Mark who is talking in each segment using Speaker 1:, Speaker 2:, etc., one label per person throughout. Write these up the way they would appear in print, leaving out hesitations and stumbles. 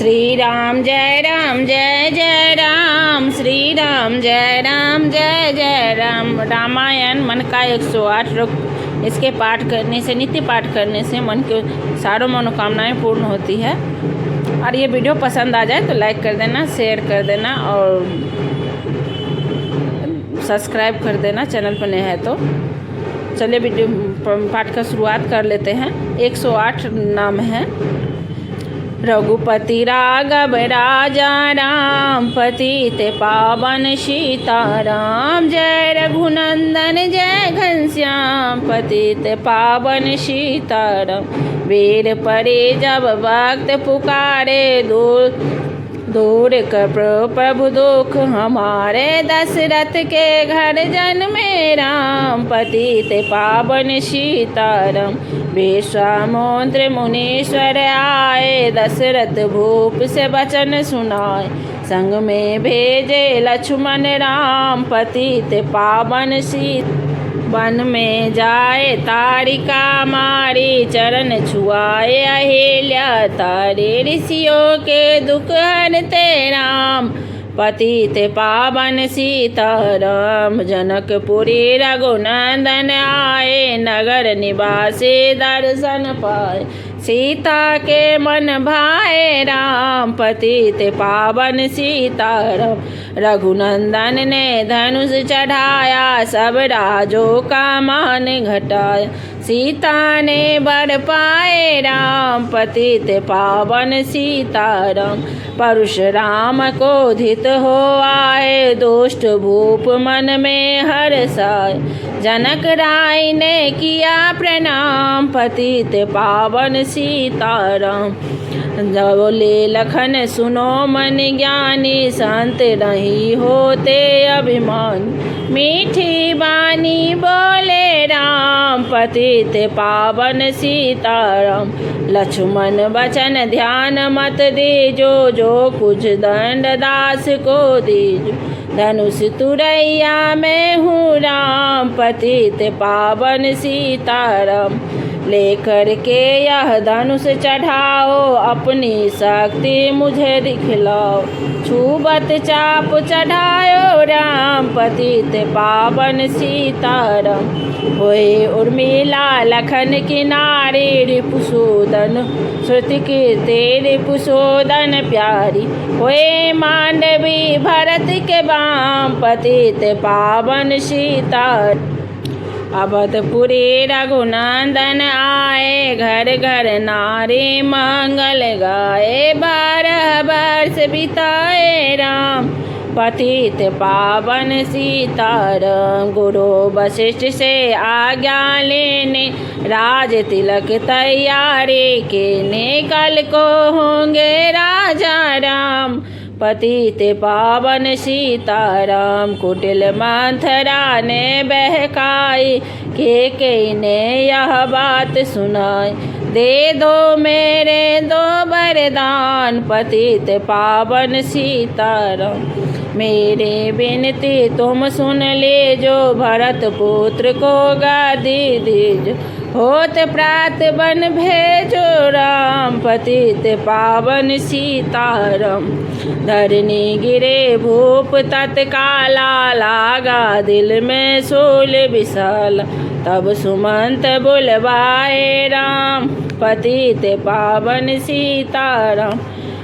Speaker 1: श्री राम जय जय राम, श्री राम जय जय राम। रामायण मन का 108 रुक इसके पाठ करने से, नित्य पाठ करने से मन के सारों मनोकामनाएं पूर्ण होती है। और ये वीडियो पसंद आ जाए तो लाइक कर देना, शेयर कर देना और सब्सक्राइब कर देना चैनल पर नए है तो। चलिए वीडियो पाठ का शुरुआत कर लेते हैं। 108 नाम है। रघुपति राघव राजा राम, पतित पावन सीताराम। जय रघुनंदन जय घनश्याम, पतित पावन सीताराम। वीर परे जब भक्त पुकारे, दूर कर प्रभु दुख हमारे। दशरथ के घर जन्मे राम, पतित पावन सीताराम। विश्वामित्र मुनीश्वर आए, दशरथ भूप से वचन सुनाए। संग में भेजे लक्ष्मण राम, पतित पावन सीता। वन में जाए तारिका मारी, चरण छुआए अहिल्या तारे। ऋषियों के दुख हरते राम, पतित पावन सीताराम। जनकपुरी रघुनंदन आए, नगर निवासी दर्शन पाए। सीता के मन भाए राम, पतित पावन सीताराम। रघुनंदन ने धनुष चढ़ाया, सब राजों का मान घटाया। सीता ने वर पाए राम, पतित पावन सीताराम। परशुराम क्रोधित हो आए, दुष्ट भूप मन में हर्षाए। जनक राय ने किया प्रणाम, पतित पावन सीताराम। बोले लखन सुनो मन ज्ञानी, संत नहीं होते अभिमानी। मीठी बानी बोले राम, पतित पावन सीताराम। लक्ष्मण वचन ध्यान मत दीजो, जो कुछ दंड दास को दीजो। धनुष तुरैया में हूँ राम, पतित पावन सीताराम। लेकर के यह धनुष चढ़ाओ, अपनी शक्ति मुझे दिखलाओ। छूबत चाप चढ़ायो राम, पतित पावन सीताराम। होए उर्मिला लखन किनारी, रिपुसूदन श्रुति कीर्ति रिपुसूदन प्यारी। होए मांडवी भरत के बाम, पतित पावन सीताराम। अवधपुरी रघुनंदन आए, घर घर नारी मंगल गाए। 12 वर्ष बिताए राम, पतित पावन सीताराम। गुरु वशिष्ठ से आज्ञा लेने, राज तिलक तैयारी केने। कल को होंगे राजा राम, पतित पावन सीताराम। कुटिल मंथरा ने बहकाई, के ने यह बात सुनाई। दे दो मेरे 2 वरदान, पतित पावन सीताराम। मेरी विनती तुम सुन ले, जो भरत पुत्र को गादी दीजो। होत प्रात बन भेजो राम, पतित पावन सीताराम। धरनी गिरे भूप तत्काला, लागा दिल में शूल विशाल। तब सुमंत बुलवाए राम, पतित पावन सीताराम।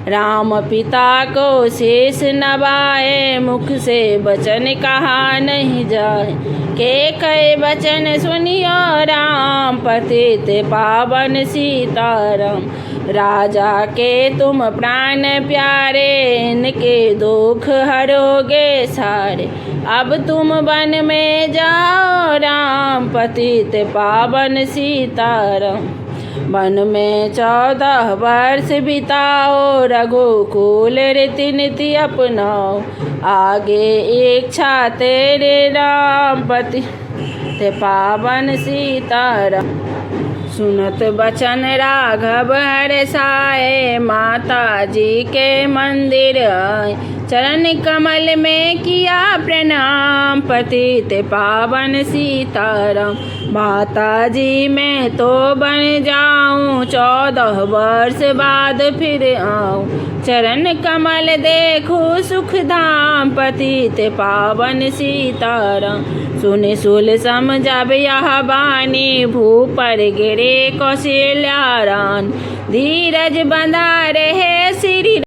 Speaker 1: राम पिता को शेष नवाए, मुख से वचन कहा नहीं जाए। के कई वचन सुनियो राम, पतित पावन सीताराम। राजा के तुम प्राण प्यारे, इनके दुख हरोगे सारे। अब तुम वन में जाओ राम, पतित पावन सीताराम। वन में 14 वर्ष बिताओ, रघुकुल रीति नीति अपनाओ। आगे इच्छा तेरे राम, पतित पावन सीताराम। सुनत बचन राघव हर्षाए, माता जी के मंदिर आए। चरण कमल में किया प्रणाम, पतित पावन सीताराम। माता जी मैं तो बन जाऊं, 14 वर्ष बाद फिर आऊं। चरण कमल देखूं सुख धाम, पतित पावन सीताराम। सुन सुल समझब यह बानी, भू पर गिरे कौशल्या रान। धीरज बंधा रहे श्री,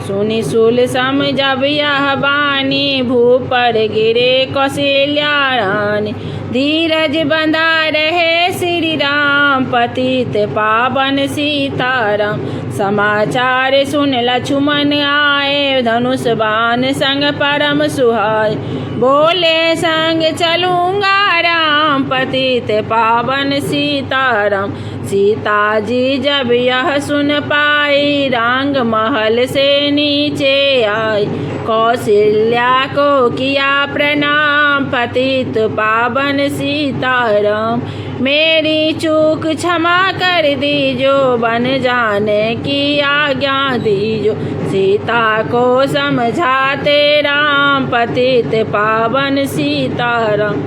Speaker 1: सुनि सुल समझब यह बानी, भू पर गिरे कौशल्या रानी। धीरज बंधा रहे श्री राम, पतित पावन सीताराम। समाचार सुन लक्ष्मण आए, धनुष बाण संग परम सुहाए। बोले संग चलूंगा राम, पतित पावन सीताराम। सीता जी जब यह सुन पाई, रांग महल से नीचे आई। कौशल्या को किया प्रणाम, पतित पावन सीताराम। मेरी चूक क्षमा कर दीजो, बन जाने की आज्ञा दीजो। सीता को समझाते राम, पतित पावन सीताराम।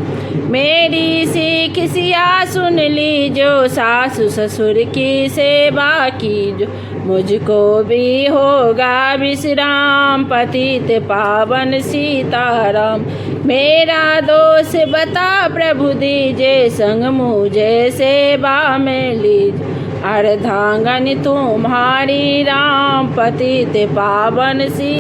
Speaker 1: मेरी सीख सिया सुन लीजो, सासु ससुर की सेवा कीजो। मुझको भी होगा विश्राम, पतित पावन सीताराम। मेरा दोष बता प्रभु दीजे, संग मुझे सेवा में लीजिए। अर्धांगन तुम्हारी राम, पतित पावन सी।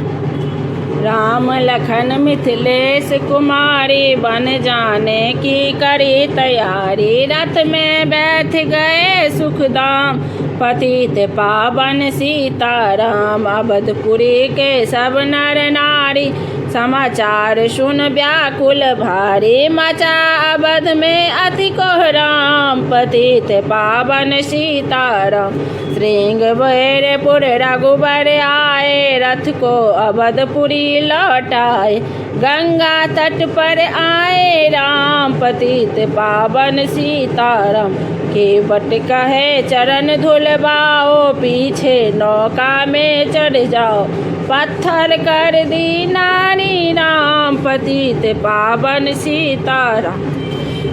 Speaker 1: राम लखन मिथिलेश कुमारी, बन जाने की करी तैयारी। रथ में बैठ गए सुखदाम, पतित पावन सीताराम। अवधपुरी के सब नर नारी, समाचार सुन व्याकुल भारी। मचा अवध में अति कोहराम, पतित पावन सीताराम। श्रृंगबैरपुर रघुबर आए, रथ को अवधपुरी लौटाए। गंगा तट पर आए राम, पतित पावन सीताराम। केवट कहे चरण धुलवाओ, पीछे नौका में चढ़ जाओ। पत्थर कर दी नारी राम, पतित पावन सीताराम।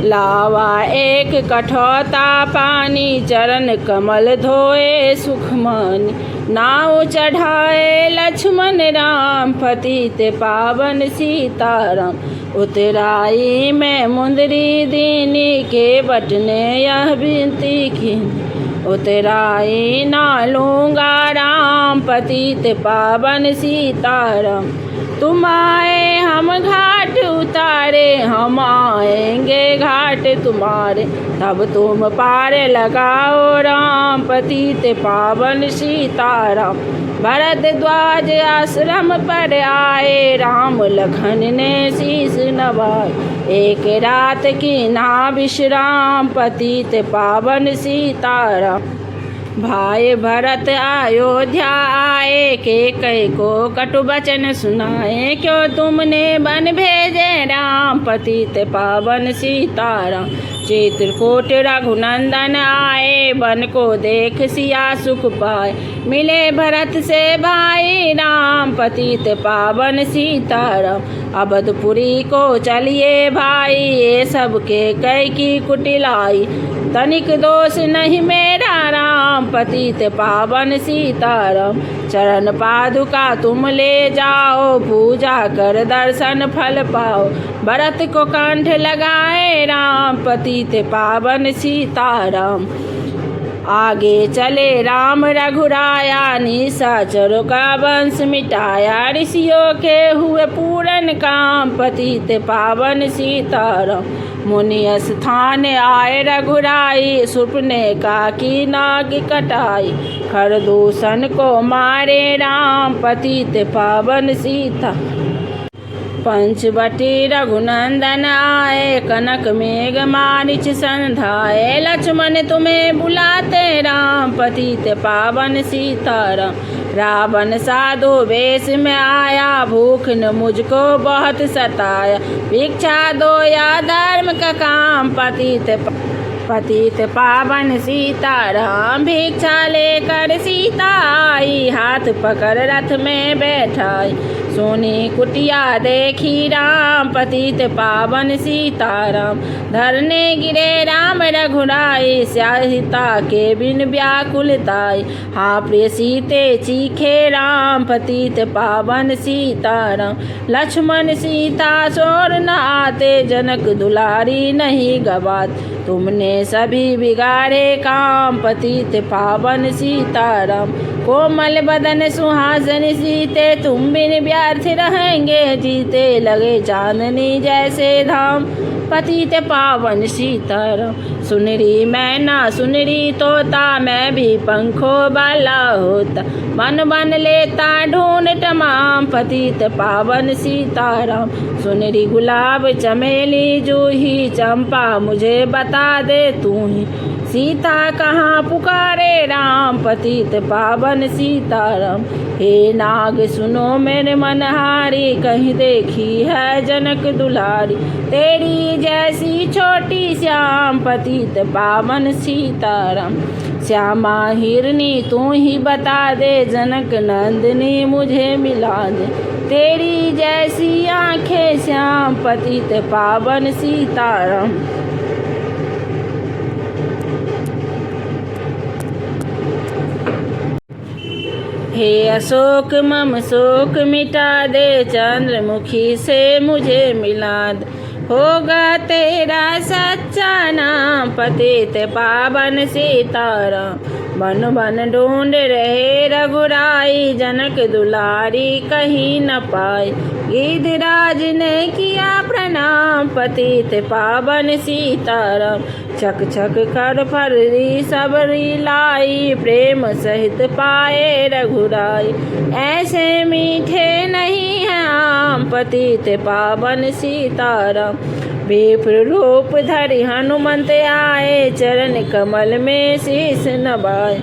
Speaker 1: लावा एक कठौता पानी, चरण कमल धोए सुखमानी। नाव चढ़ाए लक्ष्मण राम, पतित पावन सीताराम। उतराई में मुंदरी दीनी, केवट ने यह विनती की। उतराई ना लूँगा राम, पतित पावन सीताराम। तुम आए हम घाट उतारे, हम आएंगे घाट तुम्हारे। तब तुम पार लगाओ राम, पतित पावन सीताराम। भरद्वाज आश्रम पर आए, राम लखन ने शीश नवाए। एक रात की ना विश्राम, पतित पावन सीताराम। भाई भरत अयोध्या आए, कैकेयी को कटु वचन सुनाए। क्यों तुमने बन भेजे राम, पतित पावन सीताराम। चित्रकूट रघुनंदन आए, बन को देख सिया सुख पाए। मिले भरत से भाई राम, पतित पावन सीताराम। अवधपुरी को चलिए भाई, ये सब कैकेयी कुटिलाई। तनिक दोष नहीं मेरा राम, पतित पावन सीताराम। चरण पादुका तुम ले जाओ, पूजा कर दर्शन फल पाओ। भरत को कंठ लगाए राम, पतित पावन सीताराम। आगे चले राम रघुराया, निशाचरों का वंश मिटाया। ऋषियों के हुए पूरन काम, पतित पावन सीताराम। मुनि स्थान आए रघुराई, शूर्पणखा की नाग कटाई। खरदूषण को मारे राम, पतित पावन सीता। पंचवटी रघुनंदन आए, कनक मेघ मारिच संधाए। लक्ष्मण तुम्हें बुलाते राम, पतित पावन सीताराम। रावण साधु वेश में आया, भूख ने मुझको बहुत सताया। भिक्षा दो या धर्म का काम, पतित पावन सीताराम। भिक्षा लेकर सीता आई, हाथ पकड़ रथ में बैठाई। सोनी कुटिया देखी राम पतित पावन सीताराम। धरने गिरे राम रघुराई सीता के बिन व्याकुलताई। हाँ प्रिय सीते चीखे राम पतित पावन सीताराम। लक्ष्मण सीता सोर न आते जनक दुलारी नहीं गवात। तुमने सभी बिगाड़े काम पतित पावन सीताराम। कोमल बदन सुहासन सीते तुम बिन व्यर्थ रहेंगे जीते। लगे चांदनी जैसे धाम पतित पावन सीताराम। सुनरी मैना सुनरी तोता मैं भी पंखों वाला होता। मन बन लेता ढूंढ तमाम पतित पावन सीताराम। सुनरी गुलाब चमेली जूही चंपा मुझे बता दे तू ही। सीता कहाँ पुकारे राम पतित पावन सीताराम। हे नाग सुनो मेरे मनहारी कहीं देखी है जनक दुलारी। तेरी जैसी छोटी श्याम पतित पावन सीताराम। श्यामा हिरनी तू ही बता दे जनक नंदिनी मुझे मिला दे। तेरी जैसी आंखें श्याम पतित पावन सीताराम। हे अशोक मम शोक मिटा दे चंद्रमुखी से मुझे मिला दे। होगा तेरा सच्चा नाम पतित पावन सीताराम। बन बन ढूंढ रहे रघुराई जनक दुलारी कहीं न पाई। गिरिराज ने किया प्रणाम पतित पावन सीताराम। छक छक कर फरी सबरी लाई प्रेम सहित पाए रघुराई। ऐसे मीठे नहीं हैं आम पतित पावन सीताराम। विप्र रूप धरि हनुमंत आए चरण कमल में शीश नवाए।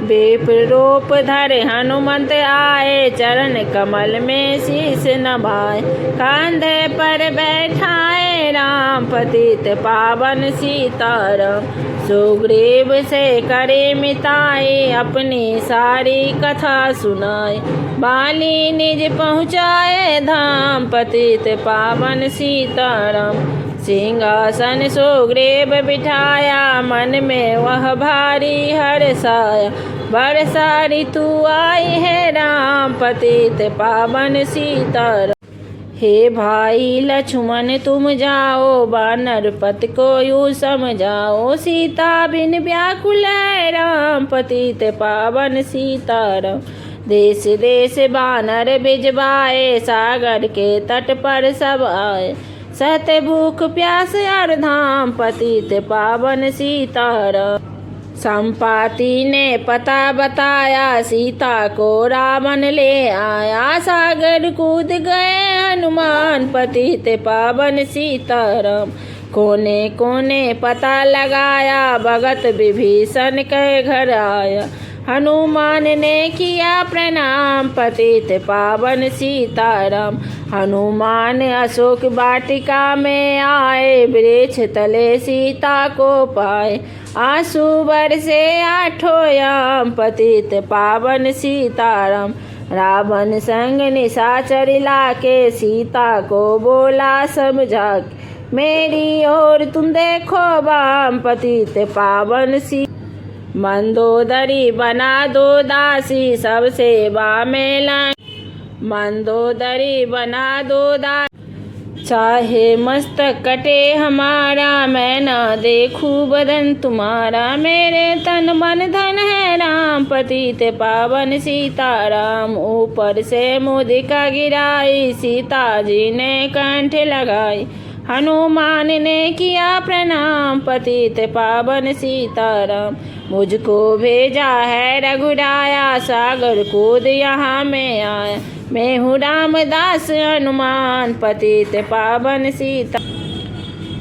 Speaker 1: विप्र रूप धरि हनुमंत आए चरण कमल में शीश नवाए। कंधे पर बैठाए राम पतित पावन सीताराम। सुग्रीव से करे मिताए अपनी सारी कथा सुनाए। बाली निज पहुँचाए धाम पतित पावन सीताराम। सिंहासन सुग्रीव बिठाया मन में वह भारी हर्षाया। वर्षा ऋतु आई है राम पतित पावन सीताराम। हे भाई लक्ष्मण तुम जाओ वानर पत को यूँ समझाओ। सीता बिन व्याकुल है राम पतित पावन सीताराम। देश देश वानर भिजवाए सागर के तट पर सब आए। सहते भूख प्यास और धाम पतित पावन सीताराम। संपाति ने पता बताया सीता को रावण ले आया। सागर कूद गए हनुमान पतित पावन सीताराम। कोने कोने पता लगाया भगत विभीषण के घर आया। हनुमान ने किया प्रणाम पतित पावन सीताराम। हनुमान अशोक वाटिका में आए वृक्ष तले सीता को पाए। आंसू बरसे आठों याम पतित पावन सीताराम। रावण संग निशाचर लाके सीता को बोला समझा। मेरी ओर तुम देखो वाम पतित पावन सी। मंदोदरी बना दो दासी सब सेवा में लाए। मंदोदरी बना दो दासी चाहे मस्तक कटे हमारा। मैं ना देखूं बदन तुम्हारा। मेरे तन मन धन है राम पतित पावन सीताराम। ऊपर से मुदिका गिराई सीता जी ने कंठ लगाई। हनुमान ने किया प्रणाम पतित पावन सीताराम। मुझको भेजा है रघुराया सागर कूद यहाँ में आया। मैं हूँ रामदास हनुमान पतित पावन सीता।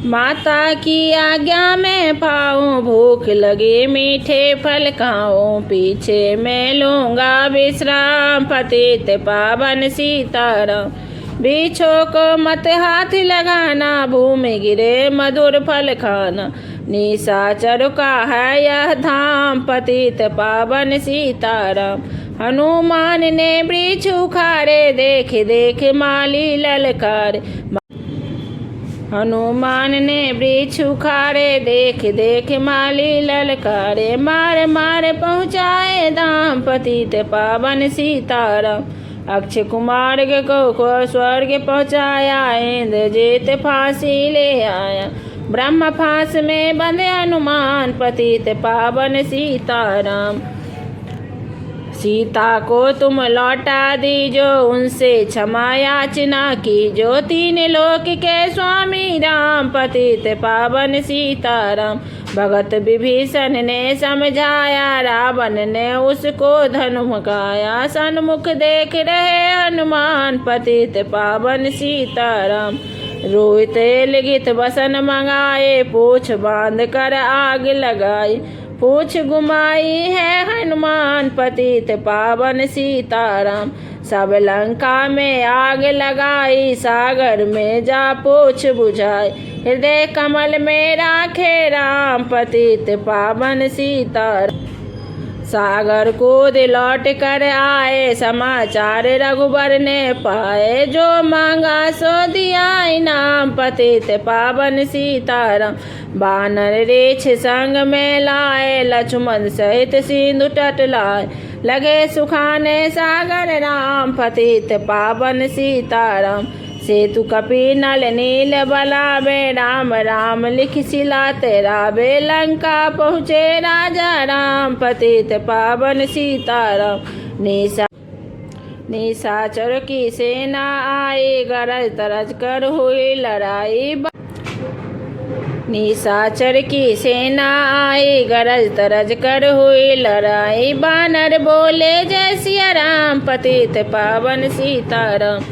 Speaker 1: माता की आज्ञा में पाऊँ भूख लगे मीठे फल खाऊँ। पीछे मैं लूँगा विश्राम पतित पावन सीताराम। वृक्षों को मत हाथ लगाना भूमि गिरे मधुर फल खाना। निशाचर का है यह धाम पतित पावन सीताराम। हनुमान ने वृक्ष उखाड़े, देख देख माली ललकार। हनुमान ने वृक्ष उखाड़े, देख देख माली ललकारे। मार मार पहुँचाए धाम, पतित पावन सीताराम। अक्षय कुमार को स्वर्ग पहुँचाया, इंद्रजीत फांसी ले आया। ब्रह्म फांस में बंधे हनुमान, पतित पावन सीताराम। सीता को तुम लौटा दीजो, उनसे क्षमा याचना कीजो। तीन लोक के स्वामी राम, पतित पावन सीताराम। भगत विभीषण ने समझाया, रावण ने उसको धनुकाया। सन्मुख देख रहे हनुमान, पतित पावन सीताराम। रोई तेल गीत बसन मंगाए, पूछ बांध कर आग लगाई। पूछ घुमाई है हनुमान, पतित पावन सीताराम। सब लंका में आग लगाई, सागर में जा पूछ बुझाई। हृदय कमल में राखे राम, पतित पावन सीताराम। सागर कूद लौट कर आए, समाचार रघुबर ने पाए। जो मांगा सो दिया इनाम, पतित पावन सीताराम। बानर रेछ संग में लाए, लक्ष्मण सहित सिंधु तट लाए। लगे सुखाने सागर राम, पतित पावन सीताराम। सेतु कपि नल नील बलावे, राम राम लिख शिला तेरावे। लंका पहुँचे राजा राम, पतित पावन सीताराम। निशाचर की सेना आई, गरज तरज कर हुई लड़ाई। निशाचर की सेना आई, गरज तरज कर हुई लड़ाई। बानर बोले जय सिया राम, पतित पावन सीताराम।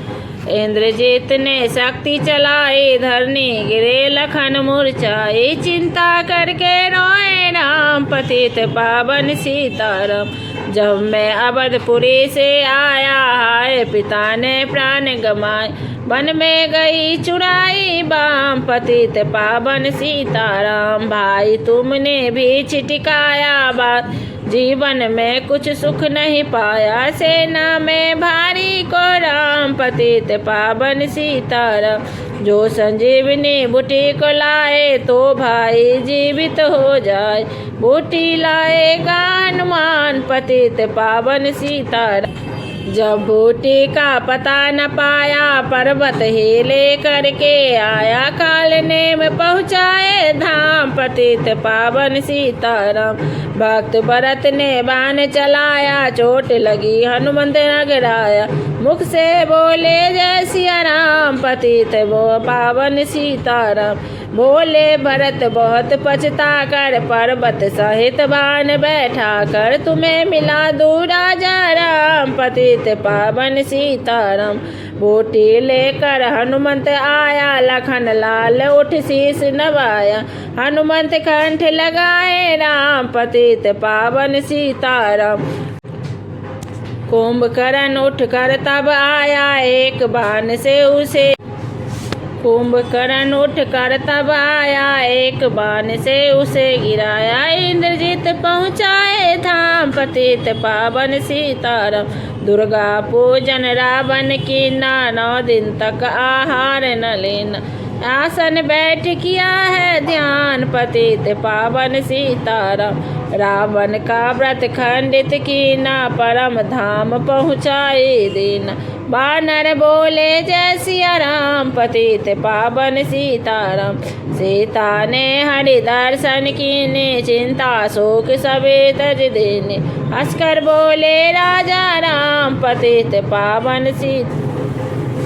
Speaker 1: इंद्रजीत ने शक्ति चलाई, धरनी गिरे लखन मूर्छाई। चिंता करके रोए राम, पतित पावन सीताराम। जब मैं अवधपुरी से आया, हाय पिता ने प्राण गमाए। वन में गई चुराई बाम, पतित पावन सीताराम। भाई तुमने भी छिटकाया बात, जीवन में कुछ सुख नहीं पाया। सेना में भारी को राम, पतित पावन सीताराम। जो संजीवनी बूटी को लाए, तो भाई जीवित हो जाए। बूटी लाएगा हनुमान, पतित पावन सीताराम। जब बूटी का पता न पाया, पर्वत ही ले करके आया। काल ने में पहुँचाए धाम, पतित पावन सीताराम। भक्त भरत ने बाण चलाया, चोट लगी हनुमंत नगराया। मुख से बोले जय सिया राम, पतित वो पावन सीताराम। बोले भरत बहुत पछता कर, पर्वत सहित बाण बैठा कर। तुम्हें मिला दू राजा राम, पतित पावन सीताराम। बूटी लेकर हनुमंत आया, लखन लाल उठ शीस नवाया। हनुमंत कंठ लगाए राम, पतित पावन सीताराम। कुंभकर्ण उठ कर तब आया, एक बाण से उसे। कुंभकर्ण उठ कर तब आया, एक बाण से उसे गिराया। इंद्रजीत पहुँचाए धाम, पतित पावन सीताराम। दुर्गा पूजन रावण की ना, 9 दिन तक आहार न लेना। आसन बैठ किया है ध्यान, पतित पावन सीताराम। रावण का व्रत खंडित कीना, परम धाम पहुँचाए देना। बानर बोले जय सिया राम, पतित पावन सीताराम। सीता ने हरि दर्शन कीने, चिंता शोक सबे तज देने। हंसकर बोले राजा राम, पतित पावन सीता।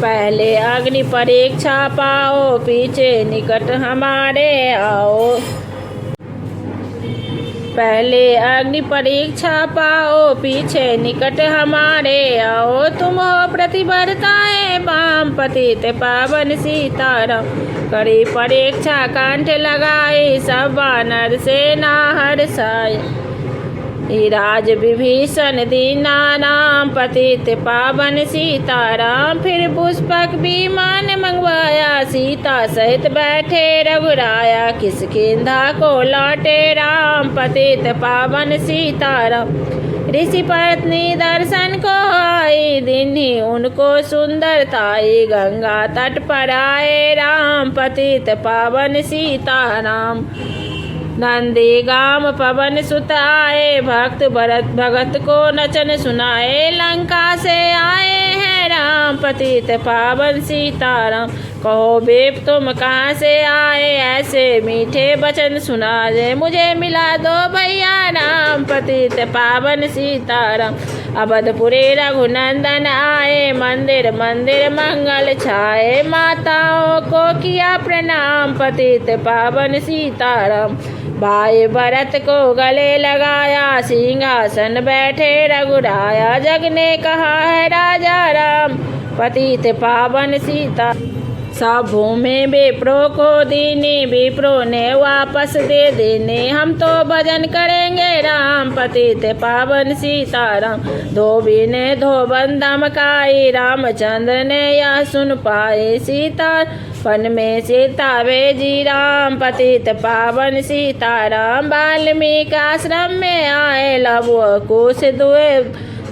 Speaker 1: पहले अग्नि परीक्षा पाओ, पीछे निकट हमारे आओ। पहले अग्नि परीक्षा पाओ, पीछे निकट हमारे आओ। तुम हो प्रतिबद्धताए बाम, पतित पावन सीताराम। कड़ी परीक्षा कंठ लगाई, सब वानर सेना हर्षाई। राज विभीषण दीना नाम, पतित पावन सीताराम। फिर पुष्पक विमान मंगवाया, सीता सहित बैठे रघुराया। किसकिंधा को लौटे राम, पतित पावन सीताराम। ऋषि पत्नी दर्शन को आई, दीन्ही उनको सुंदरताई। गंगा तट पर आए राम, पतित पावन सीताराम। नंदीगाम पवन सुत आए, भक्त भगत को नचन सुनाए। लंका से आए हैं राम, पतित पावन सीताराम। कहो बेप तुम कहाँ से आए, ऐसे मीठे वचन सुना दे। मुझे मिला दो भैया राम, पतित पावन सीताराम। अवधपुरी रघुनंदन आए, मंदिर मंदिर मंगल छाए। माताओं को किया प्रणाम, पतित पावन सीताराम। भाई भरत को गले लगाया, सिंहासन बैठे रघुराया। जग ने कहा है राजा राम, पतित पावन सीता। सब भूमि विप्रो को दीनी, विप्रो ने वापस दे देने। हम तो भजन करेंगे राम, पतित पावन सीताराम। धोबी ने धोबन धमकाई, रामचंद्र ने यह सुन पाए। सीता वन में सीता भेजी राम, पतित पावन सीताराम। वाल्मीकि आश्रम में आए, लवकुश कुश दुए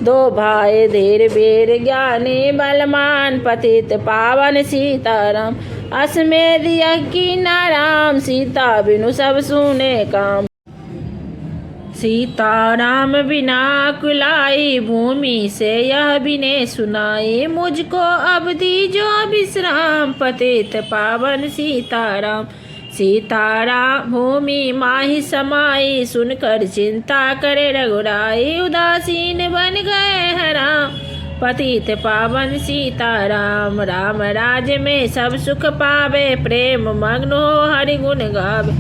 Speaker 1: दो भाई। धीर वीर ज्ञानी बलवान, पतित पावन सीताराम। अश्वमेध यज्ञ कीना राम, सीता बिनु सब सूने काम। सीताराम बिना कुलाई, भूमि से यह बिने सुनाई। मुझको अब दीजो विश्राम, पतित पावन सीताराम। सीताराम भूमि माही समाई, सुनकर चिंता करे रघुराई। उदासीन बन गए हैं राम, पतित पावन सीताराम। राम राज्य में सब सुख पावे, प्रेम मग्न हो हरि गुण गावे।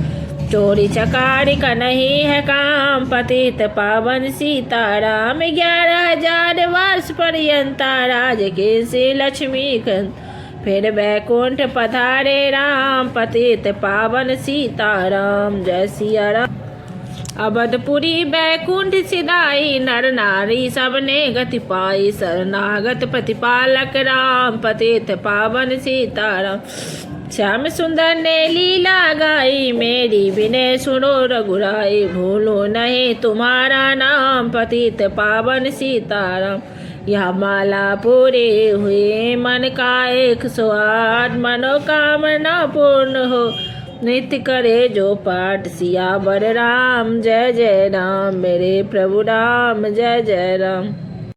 Speaker 1: चोरी चकारी का नहीं है काम, पतित पावन सीताराम। 11,000 वर्ष पर्यंता राज के से लक्ष्मीकांत। फिर वैकुंठ पधारे राम, पतित पावन सीताराम। जय सिया राम। अवधपुरी वैकुंठ सिधाई, नर नारी सबने गति पाई। शरणागत प्रतिपालक राम, पतित पावन सीताराम। श्याम सुंदर ने लीला गाई, मेरी विनय सुनो रघुराई। भूलो नहीं तुम्हारा नाम, पतित पावन सीताराम। यह माला पूरी हुई मन का 108, मनोकामना पूर्ण हो नित्य करे जो पाठ। सियावर राम जय जय राम, मेरे प्रभु राम जय जय राम।